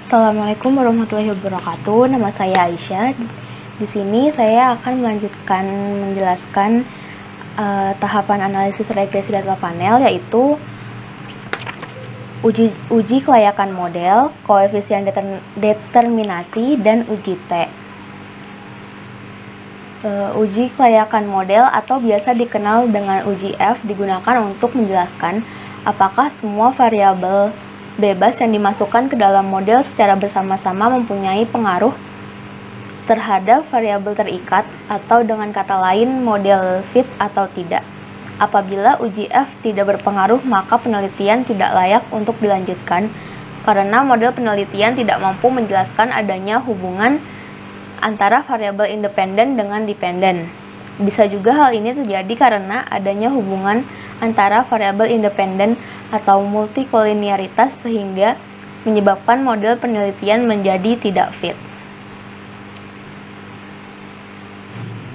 Assalamualaikum warahmatullahi wabarakatuh. Nama saya Aisyah. Di sini saya akan menjelaskan tahapan analisis regresi data panel, yaitu uji kelayakan model, koefisien determinasi, dan uji T. Uji kelayakan model atau biasa dikenal dengan uji F digunakan untuk menjelaskan apakah semua variabel bebas yang dimasukkan ke dalam model secara bersama-sama mempunyai pengaruh terhadap variabel terikat, atau dengan kata lain model fit atau tidak. Apabila uji F tidak berpengaruh, maka penelitian tidak layak untuk dilanjutkan karena model penelitian tidak mampu menjelaskan adanya hubungan antara variabel independen dengan dependen. Bisa juga hal ini terjadi karena adanya hubungan antara variabel independen atau multikolinearitas sehingga menyebabkan model penelitian menjadi tidak fit.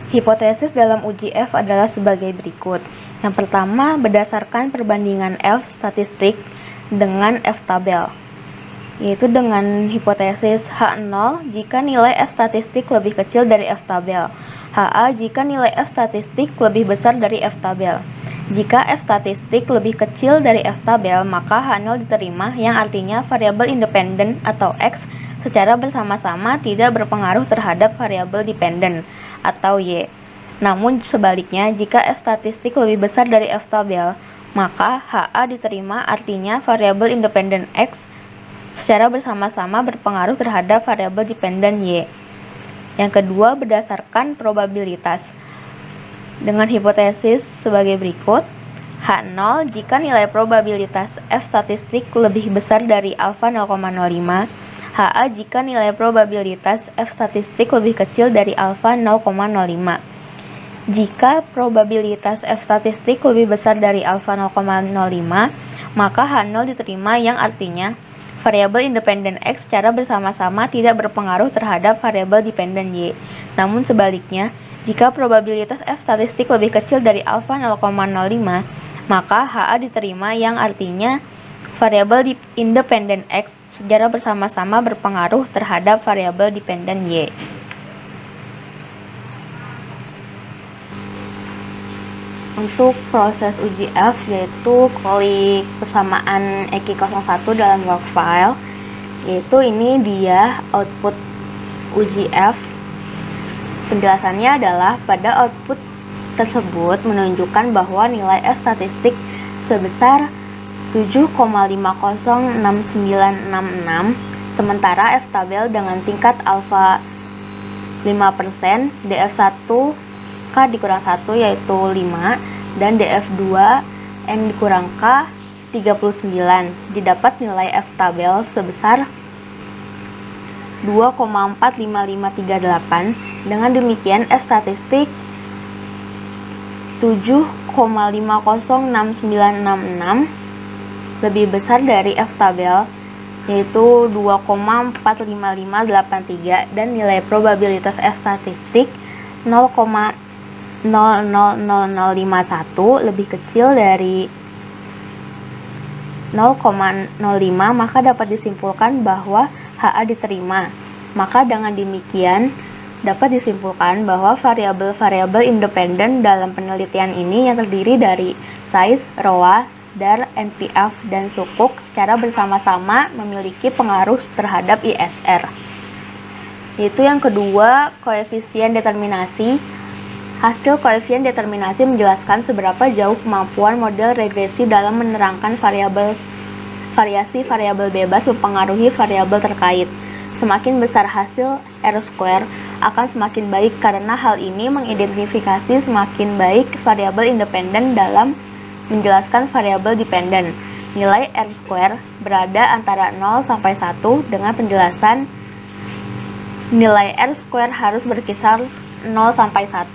Hipotesis dalam uji F adalah sebagai berikut. Yang pertama, berdasarkan perbandingan F statistik dengan F tabel, yaitu dengan hipotesis H0 jika nilai F statistik lebih kecil dari F tabel, HA jika nilai F statistik lebih besar dari F tabel. Jika F statistik lebih kecil dari F tabel, maka H0 diterima, yang artinya variabel independen atau X secara bersama-sama tidak berpengaruh terhadap variabel dependen atau Y. Namun sebaliknya, jika F statistik lebih besar dari F tabel, maka HA diterima, artinya variabel independen X secara bersama-sama berpengaruh terhadap variabel dependen Y. Yang kedua, berdasarkan probabilitas dengan hipotesis sebagai berikut. H0 jika nilai probabilitas F statistik lebih besar dari alfa 0,05, HA jika nilai probabilitas F statistik lebih kecil dari alfa 0,05. Jika probabilitas F statistik lebih besar dari alfa 0,05, maka H0 diterima, yang artinya variabel independen X secara bersama-sama tidak berpengaruh terhadap variabel dependen Y. Namun sebaliknya, jika probabilitas F statistik lebih kecil dari alfa 0,05, maka HA diterima, yang artinya variabel independen X secara bersama-sama berpengaruh terhadap variabel dependen Y. Untuk proses uji F, yaitu klik persamaan EQ01 dalam log file, yaitu ini dia output uji F. Penjelasannya adalah pada output tersebut menunjukkan bahwa nilai F statistik sebesar 7,506966, sementara F tabel dengan tingkat alfa 5%, DF1 K dikurang 1 yaitu 5, dan DF2 N dikurang K 39. Didapat nilai F tabel sebesar 2,45538. Dengan demikian F statistik 7,506966 lebih besar dari F tabel, yaitu 2,45583, dan nilai probabilitas F statistik 0,000051 lebih kecil dari 0,05, maka dapat disimpulkan bahwa HA diterima. Maka dengan demikian dapat disimpulkan bahwa variabel-variabel independen dalam penelitian ini yang terdiri dari size, ROA, DAR, NPF, dan sukuk secara bersama-sama memiliki pengaruh terhadap ISR. Yaitu yang kedua, koefisien determinasi. Hasil koefisien determinasi menjelaskan seberapa jauh kemampuan model regresi dalam menerangkan variasi variabel bebas mempengaruhi variabel terkait. Semakin besar hasil R-square akan semakin baik karena hal ini mengidentifikasi semakin baik variabel independen dalam menjelaskan variabel dependen. Nilai R-square berada antara 0 sampai 1 dengan penjelasan nilai R-square harus berkisar 0 sampai 1.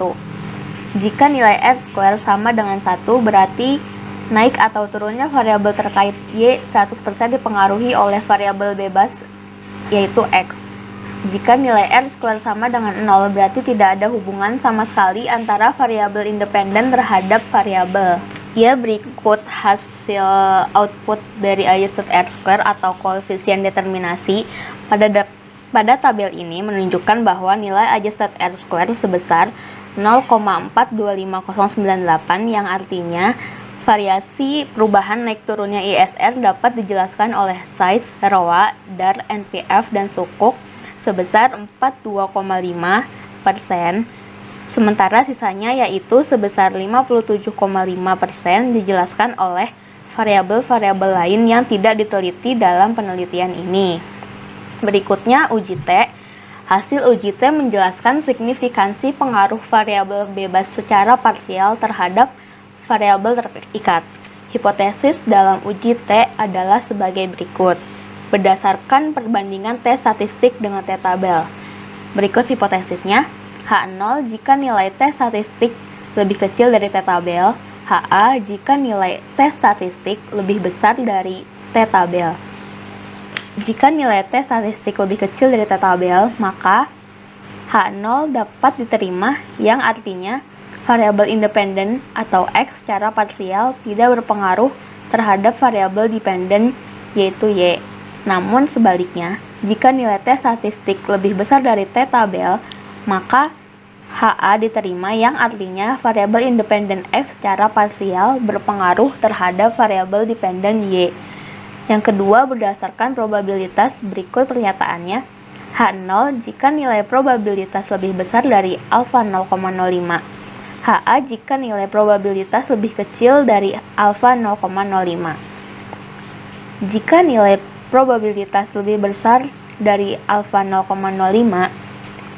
Jika nilai R-square sama dengan 1, berarti naik atau turunnya variabel terkait Y 100% dipengaruhi oleh variabel bebas, yaitu X. Jika nilai R-square sama dengan 0, berarti tidak ada hubungan sama sekali antara variabel independen terhadap variabel. Ya, berikut hasil output dari adjusted R-square atau koefisien determinasi. Pada tabel ini menunjukkan bahwa nilai adjusted R-square sebesar 0,425098 yang artinya variasi perubahan naik turunnya ISR dapat dijelaskan oleh size, ROA, DAR, NPF, dan sukuk sebesar 42,5%. Sementara sisanya yaitu sebesar 57,5% dijelaskan oleh variabel-variabel lain yang tidak diteliti dalam penelitian ini. Berikutnya uji T. Hasil uji T menjelaskan signifikansi pengaruh variabel bebas secara parsial terhadap variabel terikat. Hipotesis dalam uji T adalah sebagai berikut. Berdasarkan perbandingan T statistik dengan T tabel. Berikut hipotesisnya. H0 jika nilai T statistik lebih kecil dari T tabel, HA jika nilai T statistik lebih besar dari T tabel. Jika nilai T statistik lebih kecil dari T tabel, maka H0 dapat diterima yang artinya variabel independen atau X secara parsial tidak berpengaruh terhadap variabel dependen yaitu Y. Namun sebaliknya, jika nilai T statistik lebih besar dari T tabel, maka HA diterima yang artinya variabel independen X secara parsial berpengaruh terhadap variabel dependen Y. Yang kedua, berdasarkan probabilitas, berikut pernyataannya. H0 jika nilai probabilitas lebih besar dari alfa 0,05. HA jika nilai probabilitas lebih kecil dari alfa 0,05. Jika nilai probabilitas lebih besar dari alfa 0,05,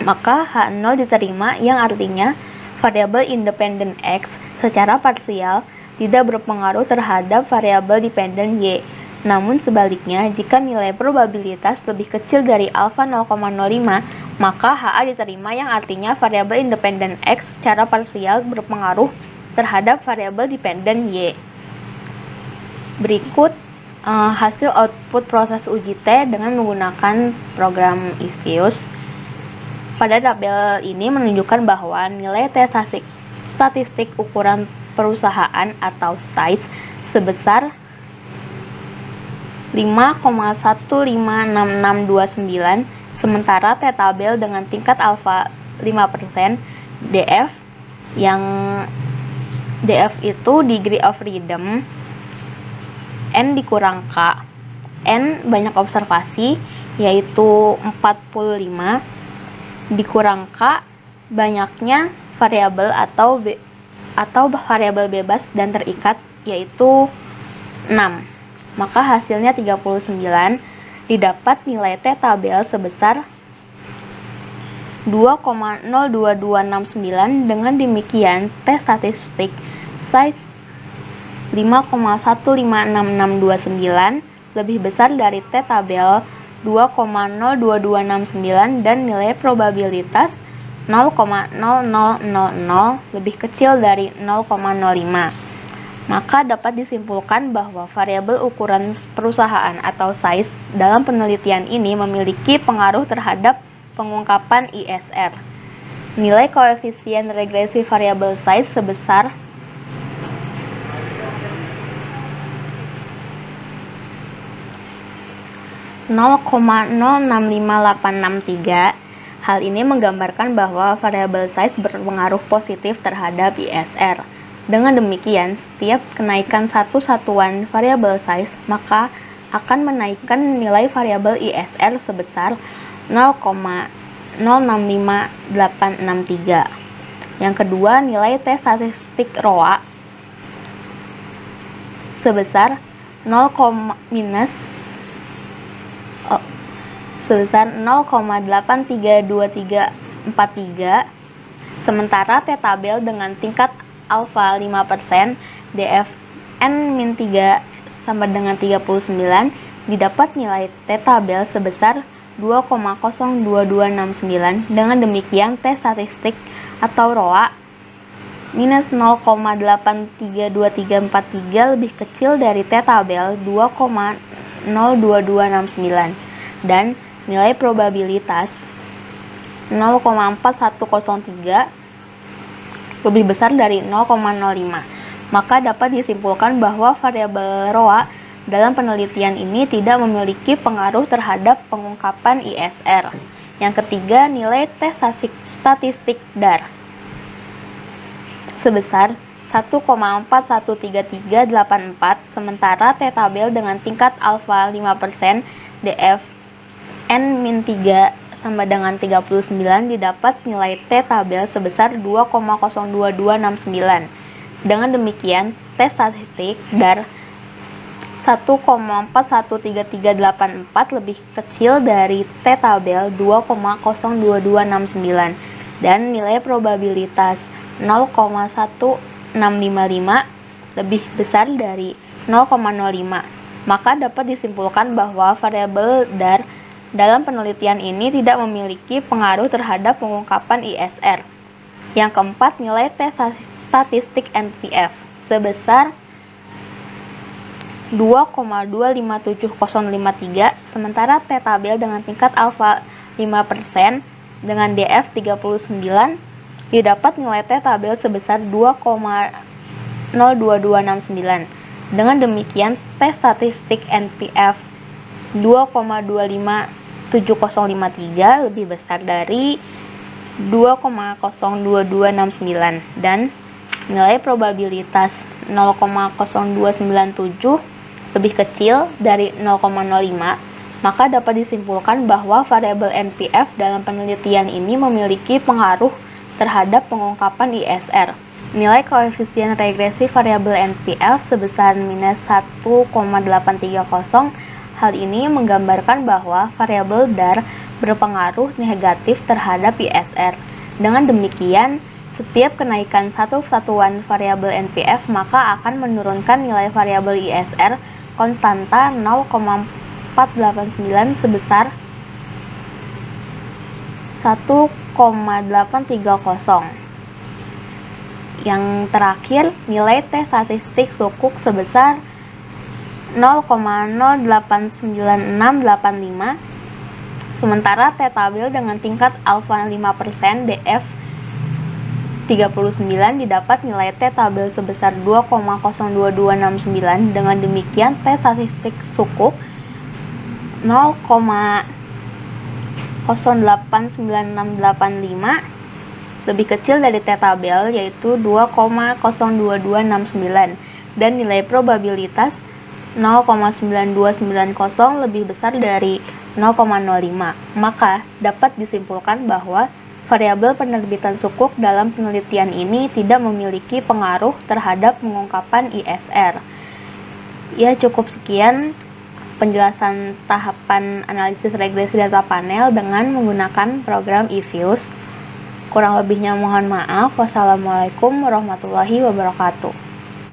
maka H0 diterima yang artinya variabel independen X secara parsial tidak berpengaruh terhadap variabel dependen Y. Namun sebaliknya, jika nilai probabilitas lebih kecil dari alfa 0,05, maka HA diterima yang artinya variabel independen X secara parsial berpengaruh terhadap variabel dependen Y. Berikut hasil output proses uji T dengan menggunakan program Evius. Pada tabel ini menunjukkan bahwa nilai T statistik ukuran perusahaan atau size sebesar 5,156629, sementara T tabel dengan tingkat alfa 5%, DF yang DF itu degree of freedom, N dikurang K, N banyak observasi yaitu 45, dikurang K banyaknya variabel atau variabel bebas dan terikat yaitu 6. Maka hasilnya 39. Didapat nilai T tabel sebesar 2,02269. Dengan demikian T statistik size 5,156629 lebih besar dari T tabel 2,02269 dan nilai probabilitas 0,0000 lebih kecil dari 0,05. Maka dapat disimpulkan bahwa variabel ukuran perusahaan atau size dalam penelitian ini memiliki pengaruh terhadap pengungkapan ISR. Nilai koefisien regresi variabel size sebesar 0,065863. Hal ini menggambarkan bahwa variabel size berpengaruh positif terhadap ISR. Dengan demikian, setiap kenaikan satu satuan variabel size maka akan menaikkan nilai variabel ISR sebesar 0,065863. Yang kedua, nilai T statistik ROA sebesar 0,832343, sementara T tabel dengan tingkat alfa 5%, DF N-3 sama dengan 39, didapat nilai T tabel sebesar 2,02269. Dengan demikian T statistik atau ROA minus 0,832343 lebih kecil dari T tabel 2,02269 dan nilai probabilitas 0,4103 lebih besar dari 0,05. maka dapat disimpulkan bahwa variabel ROA dalam penelitian ini tidak memiliki pengaruh terhadap pengungkapan ISR. Yang ketiga, nilai tes statistik DAR sebesar 1,41384, sementara T-tabel dengan tingkat alfa 5% DF N-3 sama dengan 39 didapat nilai T-tabel sebesar 2,02269. Dengan demikian, T statistik DAR 1,41384 lebih kecil dari T-tabel 2,02269 dan nilai probabilitas 0,1655 lebih besar dari 0,05. Maka dapat disimpulkan bahwa variabel DAR dalam penelitian ini tidak memiliki pengaruh terhadap pengungkapan ISR. Yang keempat, nilai tes statistik NPF sebesar 2,257053, sementara T-tabel dengan tingkat alfa 5% dengan DF 39 didapat nilai T-tabel sebesar 2,02269. Dengan demikian, tes statistik NPF 2,25753 lebih besar dari 2,02269 dan nilai probabilitas 0,0297 lebih kecil dari 0,05. Maka dapat disimpulkan bahwa variabel NPF dalam penelitian ini memiliki pengaruh terhadap pengungkapan ISR. Nilai koefisien regresi variabel NPF sebesar minus 1,830. Hal ini menggambarkan bahwa variabel DAR berpengaruh negatif terhadap ISR. Dengan demikian, setiap kenaikan satu satuan variabel NPF maka akan menurunkan nilai variabel ISR konstanta 0,489 sebesar 1,830. Yang terakhir, nilai T statistik sukuk sebesar 0,089685, sementara T-tabel dengan tingkat alfa 5% DF 39 didapat nilai T-tabel sebesar 2,02269. Dengan demikian, T statistik sukuk 0,089685 lebih kecil dari T-tabel yaitu 2,02269 dan nilai probabilitas 0,9290 lebih besar dari 0,05. Maka dapat disimpulkan bahwa variabel penerbitan sukuk dalam penelitian ini tidak memiliki pengaruh terhadap pengungkapan ISR. Ya, cukup sekian penjelasan tahapan analisis regresi data panel dengan menggunakan program eViews. Kurang lebihnya mohon maaf. Wassalamualaikum warahmatullahi wabarakatuh.